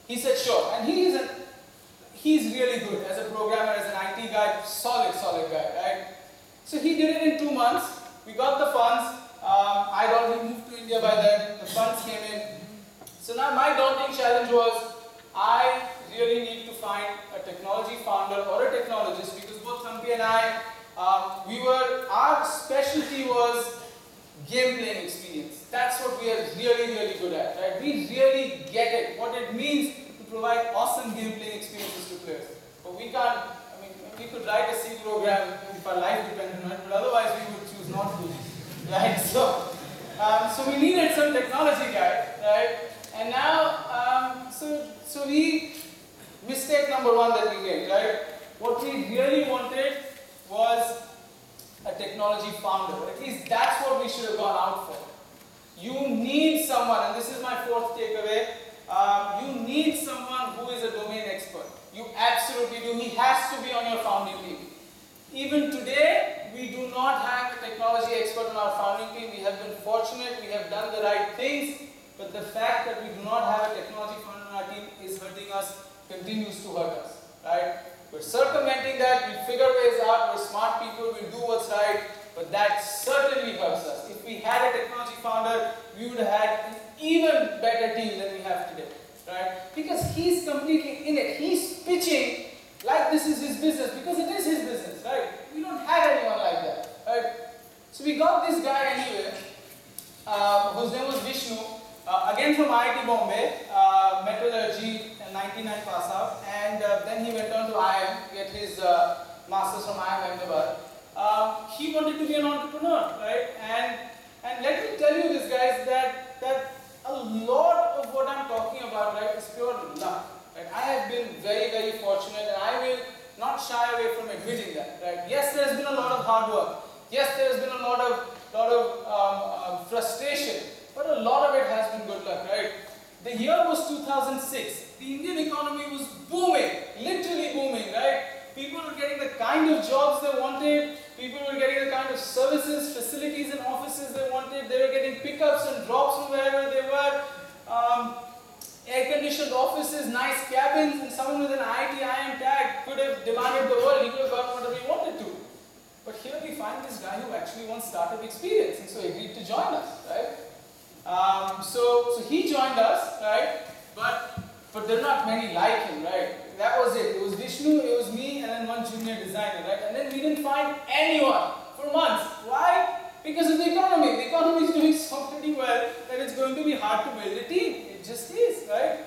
He said, sure. And he's really good as a programmer, as an IT guy, solid guy, right? So he did it in 2 months. We got the funds. I'd already moved to India by then. The funds came in. So now my daunting challenge was, I really need to find a technology founder or a technologist, because both Rummy and I, our specialty was game playing experience. That's what we are really good at, right? We really get it, what it means to provide awesome game playing experiences to players. But we can't, I mean, we could write a C program if our life depended on it, but otherwise we would choose not to, right? So we needed some technology guy, right? And now, so mistake number one that we made, right? What we really wanted was a technology founder. At least that's what we should have gone out for. You need someone, and this is my fourth takeaway, you need someone who is a domain expert. You absolutely do. He has to be on your founding team. Even today, we do not have a technology expert on our founding team. We have been fortunate, we have done the right things, but the fact that we do not have a technology founder on our team is hurting us, continues to hurt us, right? We're circumventing that, we figure ways out, we're smart people, we do what's right, but that certainly hurts us. If we had a technology founder, we would have had an even better team than we have today, right? Because he's completely in it. He's pitching like this is his business, because it is his business, right? We don't have anyone like that, right? So we got this guy anyway, whose name was Vishnu, again from IIT Bombay, metallurgy, 99 pass out, and then he went on to IIM, get his masters from IIM Ahmedabad. He wanted to be an entrepreneur, right? And let me tell you this, guys, that a lot of what I'm talking about, right, is pure luck. Right? I have been very fortunate, and I will not shy away from admitting that. Right? Yes, there's been a lot of hard work. Yes, there's been a lot of frustration, but a lot of it has been good luck. Right? The year was 2006. The Indian economy was booming, literally booming. Right? People were getting the kind of jobs they wanted. People were getting the kind of services, facilities, and offices they wanted. They were getting pickups and drops from wherever they were. Air-conditioned offices, nice cabins, and someone with an IIT IIM tag could have demanded the world. He could have gotten whatever he wanted to. But here we find this guy who actually wants startup experience, and so he agreed to join us, right? So he joined us, right? But there are not many like him, right? That was it. It was Vishnu, it was me, and then one junior designer, right? And then we didn't find anyone for months. Why? Because of the economy. The economy is doing so pretty well that it's going to be hard to build a team. It just is, right?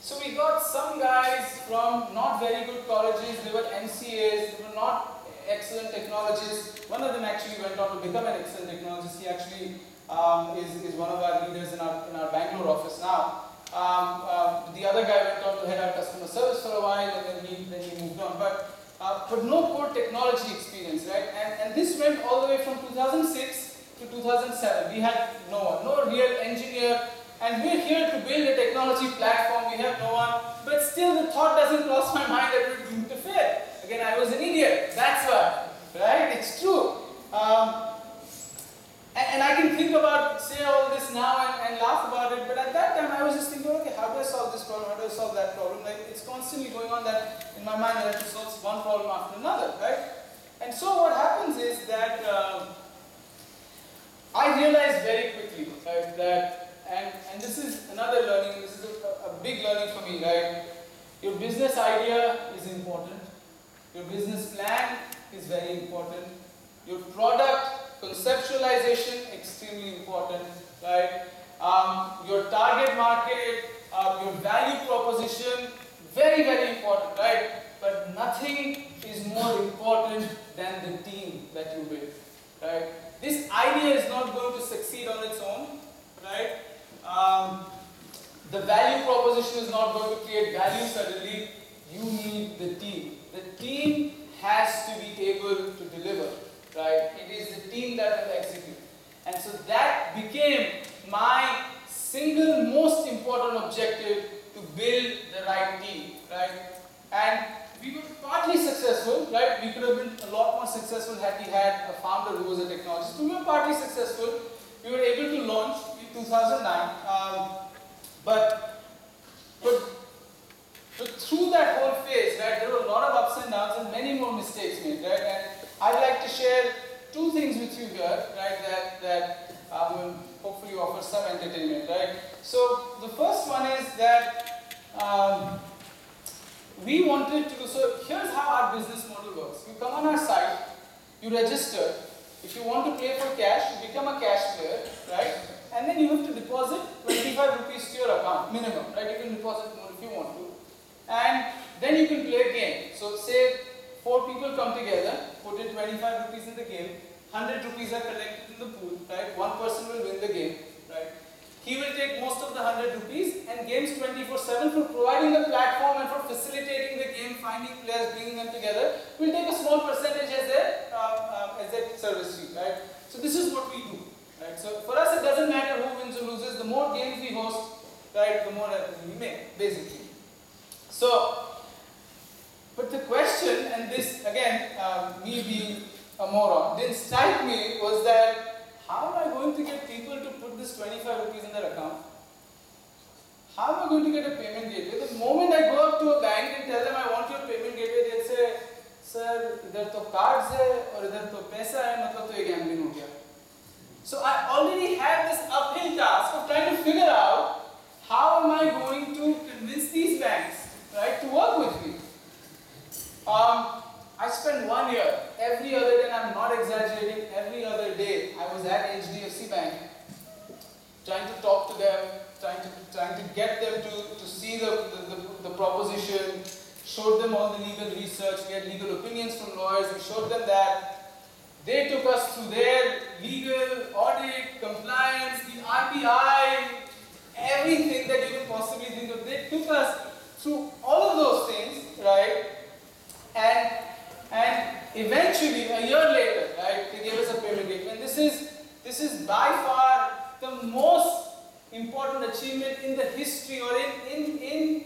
So we got some guys from not very good colleges. They were MCAs. They were not excellent technologists. One of them actually went on to become an excellent technologist. He actually is one of our leaders in our Bangalore office now. The other guy went on to head our customer service for a while, and then he moved on. But no core technology experience, right? And this went all the way from 2006 to 2007. We had no one, no real engineer, and we're here to build a technology platform. We have no one, but still the thought doesn't cross my mind that we're doomed to fail. Again, I was an idiot. That's why, right? It's true. And I can think about, say all this now and laugh about it, but at that time I was just thinking, okay, how do I solve this problem? How do I solve that problem? Like, it's constantly going on that in my mind, I have to solve one problem after another, right? And so what happens is that I realized very quickly, right, that, and this is another learning, this is a big learning for me, right? Your business idea is important. Your business plan is very important. Your product conceptualization, extremely important, right? Your target market, your value proposition, very important, right? But nothing is more important than the team that you build, right? This idea is not going to succeed on its own, right? The value proposition is not going to create value suddenly. You need the team. The team has to be able to deliver. Right? It is the team that will execute. And so that became my single most important objective, to build the right team. Right? And we were partly successful, right? We could have been a lot more successful had we had a founder who was a technologist. We were partly successful. We were able to launch in 2009. But mistakes made, right? And I'd like to share two things with you here, right, that will hopefully offer some entertainment, right? So the first one is that we wanted to, so here's how our business model works. You come on our site, you register. If you want to play for cash, you become a cash player, right? And then you have to deposit 25 rupees to your account, minimum, right? You can deposit more if you want to. And then you can play a game. So say 4 people come together, put in 25 rupees in the game, 100 rupees are collected in the pool, right? One person will win the game, right? He will take most of the 100 rupees and games 24/7 for providing the platform and for facilitating the game, finding players, bringing them together. We'll take a small percentage as a service fee, right? So this is what we do, right? So for us, it doesn't matter who wins or loses. The more games we host, right, the more revenue we make, basically. So, but the question, and this again, me being a moron, didn't strike me was that how am I going to get people to put this 25 rupees in their account? How am I going to get a payment gateway? The moment I go up to a bank and tell them I want your payment gateway, they'll say, sir, idhar to cards hai aur idhar to paisa hai, matlab to ye gambling ho gaya. So I already had this uphill task of trying to figure out how am I going to convince these banks, right, to work with me. I spent 1 year, every other day, and I'm not exaggerating, every other day I was at HDFC Bank trying to talk to them, trying to get them to see the proposition, showed them all the legal research, we had legal opinions from lawyers, we showed them that. They took us through their legal, audit, compliance, the RBI, everything that you can possibly think of. They took us through all of those things, right? And eventually, a year later, right, they gave us a payment gateway. And this is by far the most important achievement in the history or in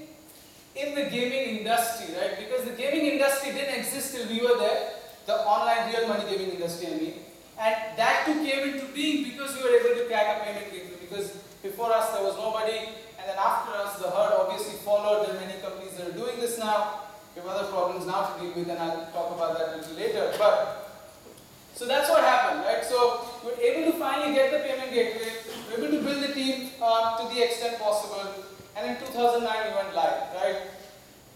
the gaming industry, right? Because the gaming industry didn't exist till we were there. The online real money gaming industry, I mean. And that too came into being because we were able to crack a payment gateway. Because before us there was nobody, and then after us the herd obviously followed. There are many companies that are doing this now. We have other problems now to deal with, and I'll talk about that a little later. But so that's what happened, right? So we were able to finally get the payment gateway. We were able to build the team to the extent possible, and in 2009 we went live, right?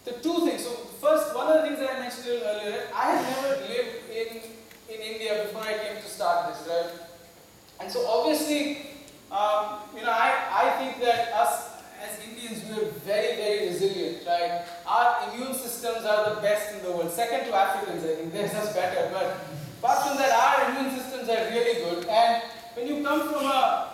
The two things. So first, one of the things that I mentioned a little earlier, I had never lived in India before I came to start this, right? And so obviously, I think that us as Indians, we are very, very resilient, right? Our immune systems are the best in the world. Second to Africans, I think they're just better. But apart from that, our immune systems are really good. And when you come from a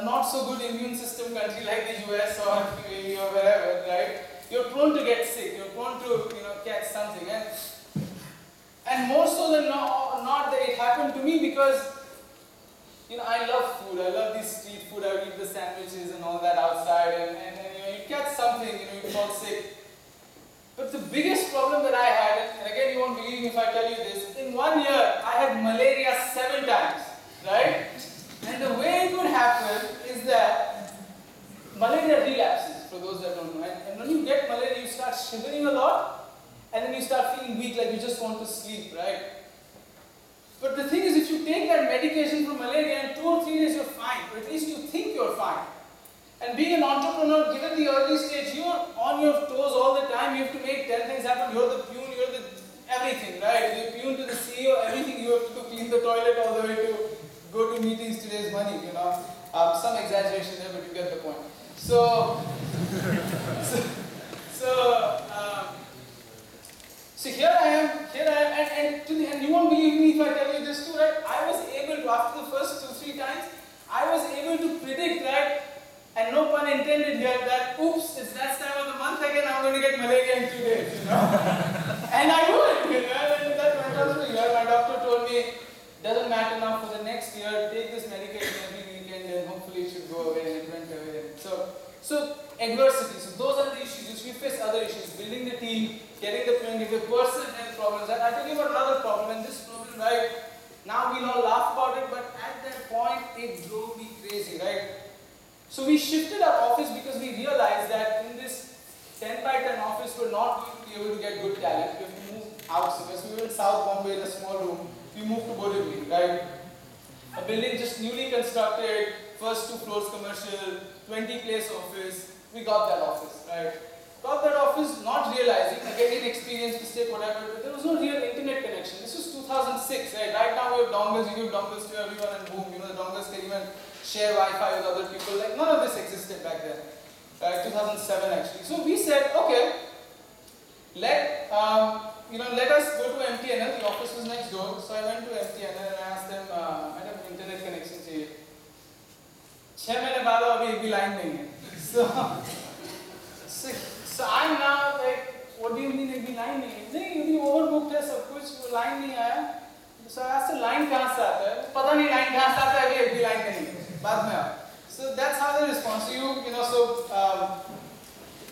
not so good immune system country like the US or UAE or wherever, right? You're prone to get sick. You're prone to, catch something. And more so than not that it happened to me because, I love food. I love this street food. I eat the sandwiches and all that outside. And you catch something, you fall sick. But the biggest problem that I had, and again, you won't believe me if I tell you this, in 1 year, I had malaria 7 times, right? And the way it would happen is that malaria relapses, for those that don't know. And when you get malaria, you start shivering a lot, and then you start feeling weak, like you just want to sleep, right? But the thing is, if you take that medication for malaria, in 2 or 3 days you're fine, or at least you think you're fine. And being an entrepreneur, given the early stage, you're on your toes all the time. You have to make 10 things happen. You're the peon, you're the everything, right? You're peon to the CEO, everything you have to do, clean the toilet all the way to go to meetings to raise money, Some exaggeration there, but you get the point. So here I am, and you won't believe me if I tell you this too, right? I was able to, after the first 2-3 times, I was able to predict, right? And no pun intended here, that oops, it's that time of the month again, I'm going to get malaria in 2 days, And I do it, and that went on for a year. My doctor told me, doesn't matter now for the next year, take this medication every weekend and hopefully it should go away, and it went away. So adversity, so those are the issues which we face. Other issues, building the team, getting the plan, if a person has problems. And I tell you about another problem, and this problem, right, now we'll all laugh about it, but at that point, it drove me crazy, right? So we shifted our office because we realized that in this 10 by 10 office, we're not going to be able to get good talent. We have to move outskirts. We were in South Bombay in a small room. We moved to Borivali, right? A building just newly constructed, first 2 floors commercial, 20-place office. We got that office, right? Got that office not realizing, again inexperienced mistake, whatever, but there was no real internet connection. This was 2006, right? Right now we have dongles, you give dongles to everyone and boom, the dongles can even share Wi-Fi with other people. Like none of this existed back then. Right? 2007 actually. So we said, okay, let us go to MTNL. The office was next door. So I went to MTNL and I asked them, madam, internet connection चाहिए. 6 महीने बाद अभी एक भी line नहीं है. So I'm now like, what do you mean एक भी line नहीं है? नहीं, यदि overbooked है सब कुछ, वो line नहीं आया. So I asked, line कहाँ से आता है? पता नहीं line कहाँ से आता है, अभी एक भी line नहीं है. बाद में आओ. So that's how they respond.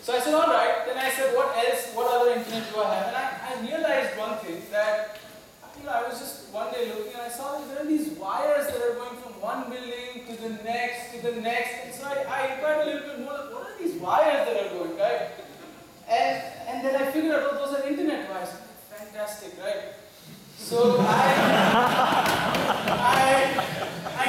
So I said, all right. Then I said, what else? What other internet do I have? And I realized one thing that I was just one day looking and I saw that there are these wires that are going from one building to the next And so I inquired a little bit more. Like, what are these wires that are going, right? And then I figured out, those are internet wires. Fantastic, right? So I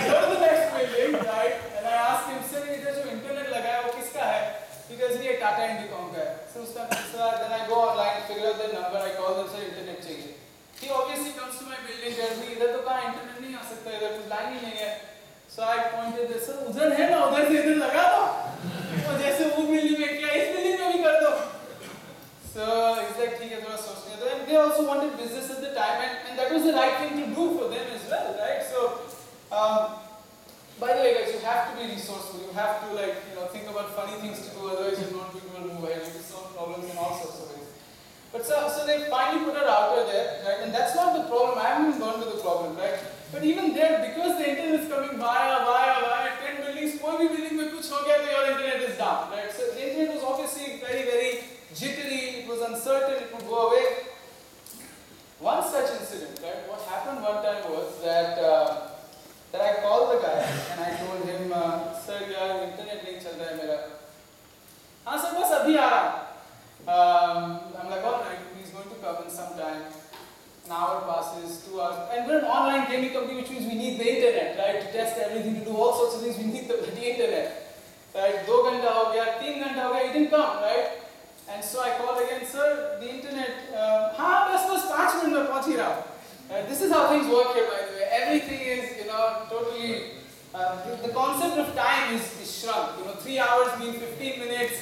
go to the next building, right? And I asked him, sir, इधर जो internet लगा है वो किसका है? Because ये Tata Indicom का है. So then I go online, figure out the number, I call them, sir, internet चाहिए. He obviously comes to my building, tells me इधर तो कहाँ internet नहीं आ सकता, इधर तो line ही नहीं है. So I pointed this, sir, उधर है ना, उधर से इधर लगा दो. तो जैसे वो building में किया, इस building में भी कर दो. So he's like, ठीक है, थोड़ा सोचने दो. And they also wanted business at the time, and that was the right thing to do for them as well, right? So, by the way, guys, you have to be resourceful. You have to think about funny things to do. Otherwise, you're not going to move ahead. You will solve problems in all sorts of ways. But so they finally put a router there, right? And that's not the problem. I haven't even gone to the problem, right? But even there, because the internet is coming via 10 buildings, कोई भी building में कुछ हो गया तो your internet is down, right? So the internet was obviously very, very jittery. It was uncertain. It would go away. One such incident, right? What happened one time was that I called the guy and I told him, sir, यार internet नहीं चल रहा है मेरा. हाँ sir, बस अभी आ रहा हूँ. I'm like, all right, he's going to come in some time. An hour passes, 2 hours, and we're an online gaming company, which means we need the internet, right? To test everything, to do all sorts of things, we need the internet, right? 2 घंटा हो गया, 3 घंटा हो गया, he didn't come, right? And so I called again, sir, the internet. हाँ, बस 5 minute में पहुँच ही रहा हूँ. This is how things work here, by the way. Everything is, totally. The concept of time is shrunk. 3 hours mean 15 minutes.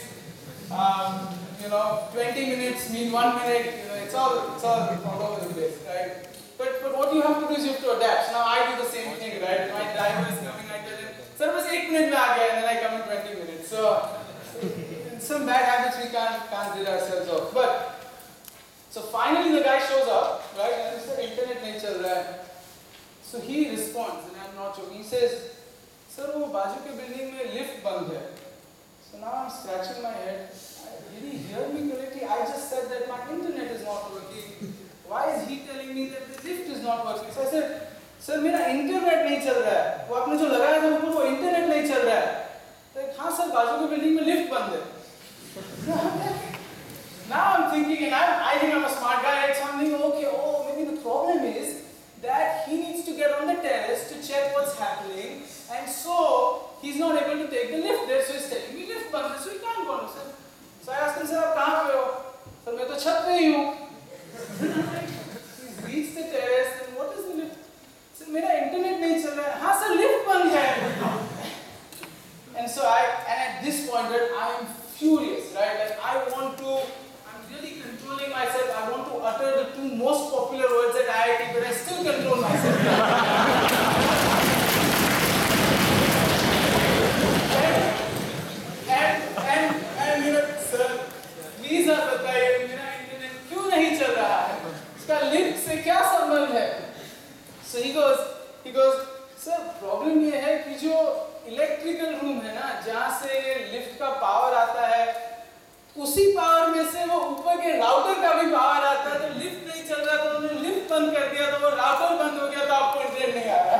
20 minutes mean 1 minute. It's all over the place, right? But what you have to do is you have to adapt. So now I do the same thing, right? My driver is coming, I tell him, sir, बस 1 minute में आ गया, and then I come in 20 minutes. So some bad habits we can't rid ourselves of. So finally the guy shows up, right? And he said, internet नहीं चल रहा है. So he responds, and I'm not joking. He says, sir, वो बाजू के building में lift बंद है. So now I'm scratching my head. Did he hear me correctly? I just said that my internet is not working. Why is he telling me that the lift is not working? So I said, sir, मेरा internet नहीं चल रहा है. वो आपने जो लगाया था ऊपर वो internet नहीं चल रहा है. तो हाँ sir, बाजू के building में lift बंद है. Now I'm thinking, and I think I'm a smart guy, so I'm thinking, okay, maybe the problem is that he needs to get on the terrace to check what's happening, and so he's not able to take the lift there, so he's telling me lift band hai, so he can't go on. So I asked him, sir, आप कहाँ पे हो? Sir, मैं तो छत पे ही हूँ. He's reached the terrace, and what is the lift? Sir, मेरा internet नहीं चल रहा है. हाँ sir, lift बंद है. And so at this point, right, I am furious, right? Like I'm really controlling myself. I want to utter the 2 most popular words at IIT, but I still control myself. and sir, please बताइए मेरा internet क्यों नहीं चल रहा है? इसका lift से क्या संबंध है? So he goes, sir, problem ये है कि जो इलेक्ट्रिकल रूम है ना, जहाँ से लिफ्ट का पावर आता है, उसी पावर में से वो ऊपर के राउटर का भी पावर आता है. तो लिफ्ट नहीं चल रहा, तो उन्होंने लिफ्ट बंद कर दिया, तो वो राउटर बंद हो गया, तो आपको इंटरनेट नहीं आ रहा.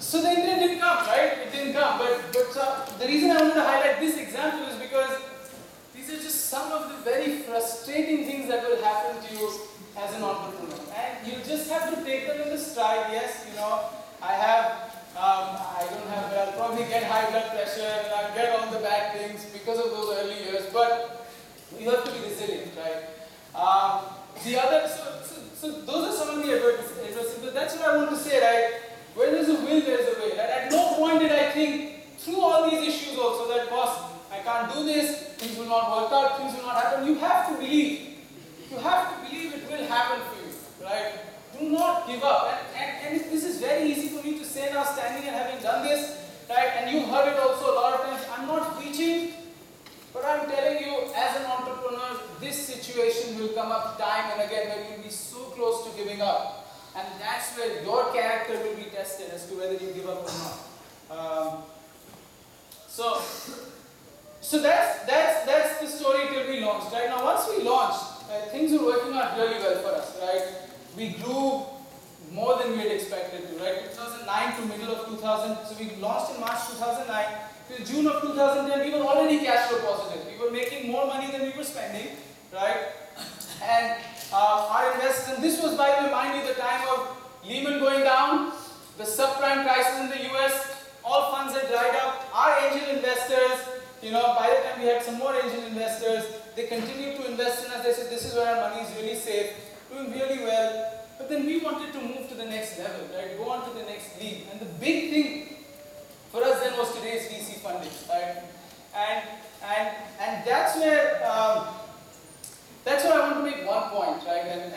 So the internet didn't come, right? It didn't come. But the reason I wanted to highlight this example is because these are just some of the very frustrating things that will happen to you as an entrepreneur. And you just have to take them in the stride. Yes, you know, I don't have, I'll probably get high blood pressure and I'll get all the bad things because of those early years, but you have to be resilient, right? So those are some of the adversities, but that's what I want to say, right? Where there's a will, there's a way, right? At no point did I think, through all these issues also, that boss, I can't do this, things will not work out, things will not happen. You have to believe. You have to believe it will happen for you, right? Do not give up. And this is very easy for me to say now, standing and having done this, right? And you heard it also a lot of times. I'm not preaching, but I'm telling you, as an entrepreneur, this situation will come up time and again where you'll be so close to giving up. And that's where your character will be tested as to whether you give up or not. So that's the story till we launched, right? Now once we launched, things were working out really well for us, right? We grew more than we had expected to, right? 2009 to middle of 2000, so we launched in March 2009. Till June of 2010, we were already cash flow positive. We were making more money than we were spending, right? And our investors, and this was, by the way, mind you, the time of Lehman going down, the subprime crisis in the US, all funds had dried up. Our angel investors, you know, by the time we had some more angel investors, they continued to invest in us. They said, this is where our money is really safe, doing really well. But then we wanted to move to the next level, right? Go on to the next league. And the big thing for us then was to raise VC funding, right? And that's where I want to make one point, right? And